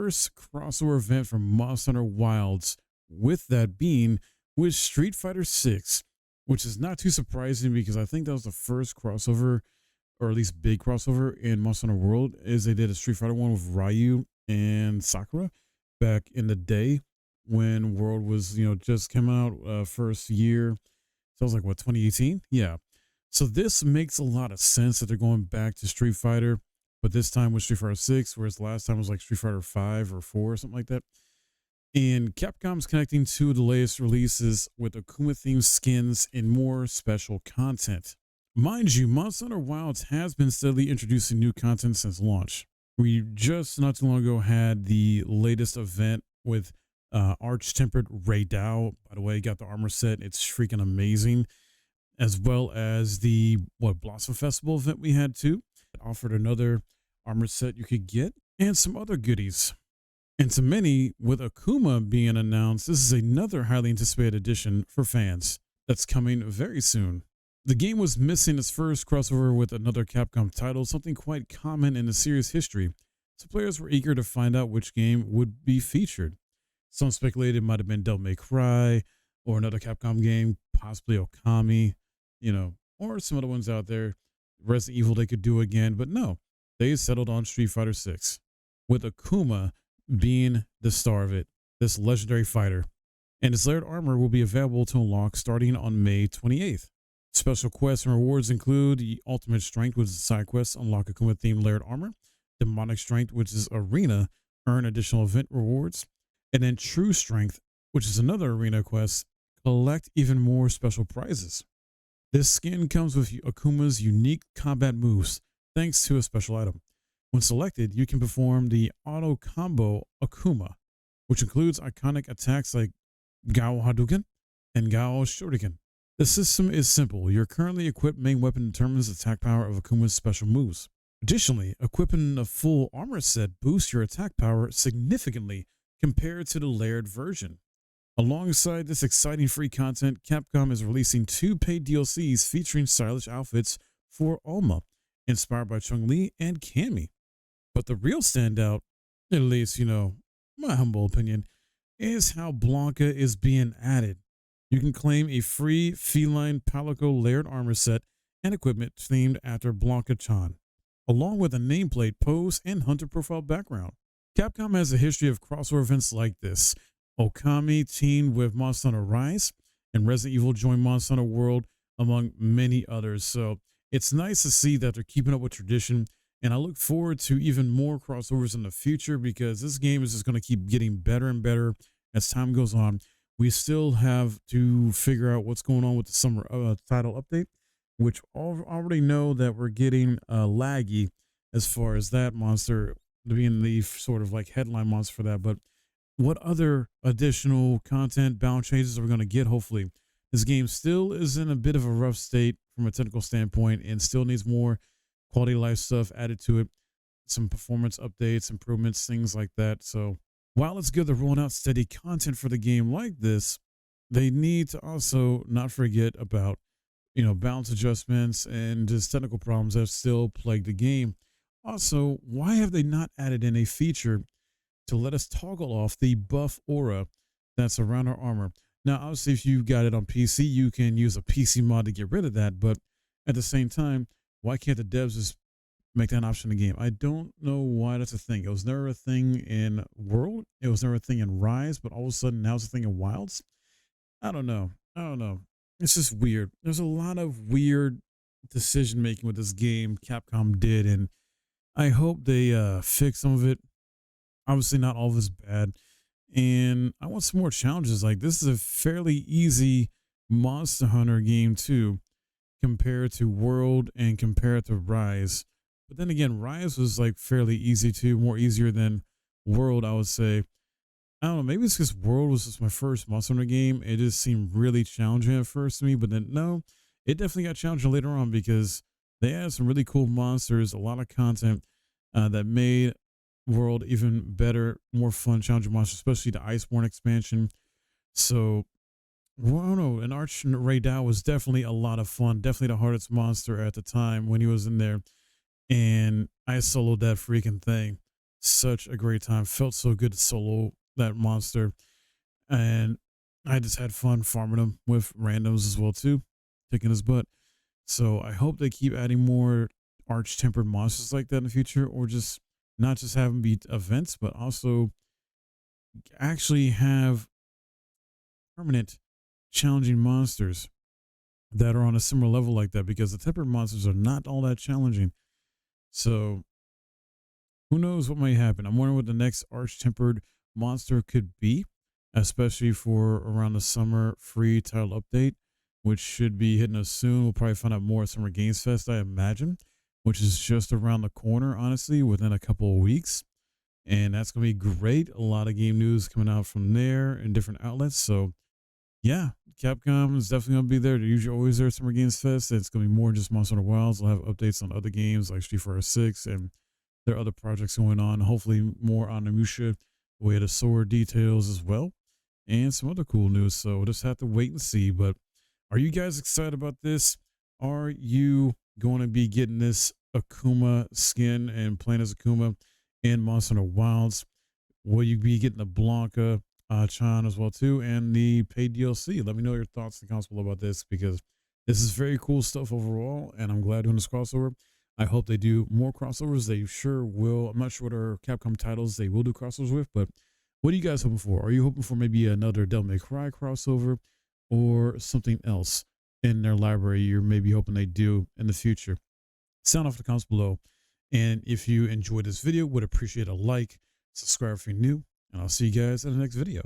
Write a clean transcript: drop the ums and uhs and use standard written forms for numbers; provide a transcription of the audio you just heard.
first crossover event from Monster Hunter Wilds, with that being with Street Fighter 6, which is not too surprising because I think that was the first crossover, or at least big crossover in Monster Hunter World, is they did a Street Fighter one with Ryu and Sakura back in the day when World was, just came out, first year. So I was like, what, 2018? Yeah. So this makes a lot of sense that they're going back to Street Fighter, but this time with Street Fighter 6, whereas the last time was like Street Fighter 5 or 4 or something like that. And Capcom's connecting to the latest releases with Akuma themed skins and more special content. Mind you, Monster Hunter Wilds has been steadily introducing new content since launch. We just not too long ago had the latest event with Arch Tempered Ray Dow. By the way, got the armor set. It's freaking amazing. As well as the Blossom Festival event we had too. It offered another armor set you could get and some other goodies. And to many, with Akuma being announced, this is another highly anticipated addition for fans that's coming very soon. The game was missing its first crossover with another Capcom title, something quite common in the series' history, so players were eager to find out which game would be featured. Some speculated it might have been Devil May Cry or another Capcom game, possibly Okami, or some other ones out there. Resident Evil they could do again, but no, they settled on Street Fighter 6, with Akuma being the star of it, this legendary fighter. And his layered armor will be available to unlock starting on May 28th. Special quests and rewards include the Ultimate Strength, which is a side quest, unlock Akuma themed layered armor. Demonic Strength, which is Arena, earn additional event rewards. And then True Strength, which is another Arena quest, collect even more special prizes. This skin comes with Akuma's unique combat moves, thanks to a special item. When selected, you can perform the Auto Combo Akuma, which includes iconic attacks like Gao Hadouken and Gao Shuriken. The system is simple. Your currently equipped main weapon determines the attack power of Akuma's special moves. Additionally, equipping a full armor set boosts your attack power significantly compared to the layered version. Alongside this exciting free content, Capcom is releasing 2 paid DLCs featuring stylish outfits for Alma, inspired by Chun-Li and Cammy. But the real standout, at least, my humble opinion, is how Blanca is being added. You can claim a free feline Palico layered armor set and equipment themed after Blanca-chan, along with a nameplate, pose, and hunter profile background. Capcom has a history of crossover events like this. Okami teamed with Monster Hunter Rise, and Resident Evil joined Monster Hunter World, among many others. So it's nice to see that they're keeping up with tradition, and I look forward to even more crossovers in the future because this game is just going to keep getting better and better as time goes on. We still have to figure out what's going on with the summer title update, which already know that we're getting laggy as far as that monster being the sort of like headline monster for that. But what other additional content, balance changes are we going to get? Hopefully, this game still is in a bit of a rough state from a technical standpoint and still needs more quality of life stuff added to it, some performance updates, improvements, things like that. So while it's good they're rolling out steady content for the game like this, they need to also not forget about, balance adjustments and just technical problems that still plague the game. Also, why have they not added in a feature to let us toggle off the buff aura that's around our armor? Now, obviously, if you got it on PC, you can use a PC mod to get rid of that. But at the same time, why can't the devs just make that an option in the game? I don't know why that's a thing. It was never a thing in World. It was never a thing in Rise, but all of a sudden now it's a thing in Wilds. I don't know. It's just weird. There's a lot of weird decision making with this game Capcom did, and I hope they fix some of it. Obviously, not all of it's bad. And I want some more challenges. Like, this is a fairly easy Monster Hunter game, too, compared to World and compared to Rise. But then again, Rise was like fairly easy, too, more easier than World, I would say. I don't know, maybe it's because World was just my first Monster Hunter game. It just seemed really challenging at first to me. But then, no, it definitely got challenging later on because they had some really cool monsters, a lot of content that made World even better, more fun, challenging monsters, especially the Iceborne expansion. So, well, I don't know, and Arch Ray Dow was definitely a lot of fun, definitely the hardest monster at the time when he was in there, and I soloed that freaking thing. such a great time. Felt so good to solo that monster, and I just had fun farming him with randoms as well too, kicking his butt. So I hope they keep adding more arch tempered monsters like that in the future, or just not just have them be events, but also actually have permanent challenging monsters that are on a similar level like that, because the tempered monsters are not all that challenging. So who knows what might happen? I'm wondering what the next arch tempered monster could be, especially for around the summer free title update, which should be hitting us soon. We'll probably find out more at Summer Games Fest, I imagine, which is just around the corner, honestly, within a couple of weeks. And that's going to be great. A lot of game news coming out from there and different outlets. So, yeah, Capcom is definitely going to be there. They're usually always there at Summer Games Fest. It's going to be more than just Monster Hunter Wilds. They'll have updates on other games like Street Fighter 6, and there are other projects going on. Hopefully, more on Namusha, Way of the Sword details as well, and some other cool news. So, we'll just have to wait and see. But are you guys excited about this? Are you going to be getting this Akuma skin and playing as Akuma in Monster Hunter Wilds? Will you be getting the Blanca Chan as well too, and the paid DLC? Let me know your thoughts in the comments below about this, because this is very cool stuff overall, and I'm glad doing this crossover. I hope they do more crossovers. They sure will. I'm not sure what our Capcom titles they will do crossovers with, but what are you guys hoping for? Are you hoping for maybe another Devil May Cry crossover, or something else in their library you're maybe hoping they do in the future? Sound off in the comments below. And if you enjoyed this video, would appreciate a like, subscribe if you're new, and I'll see you guys in the next video.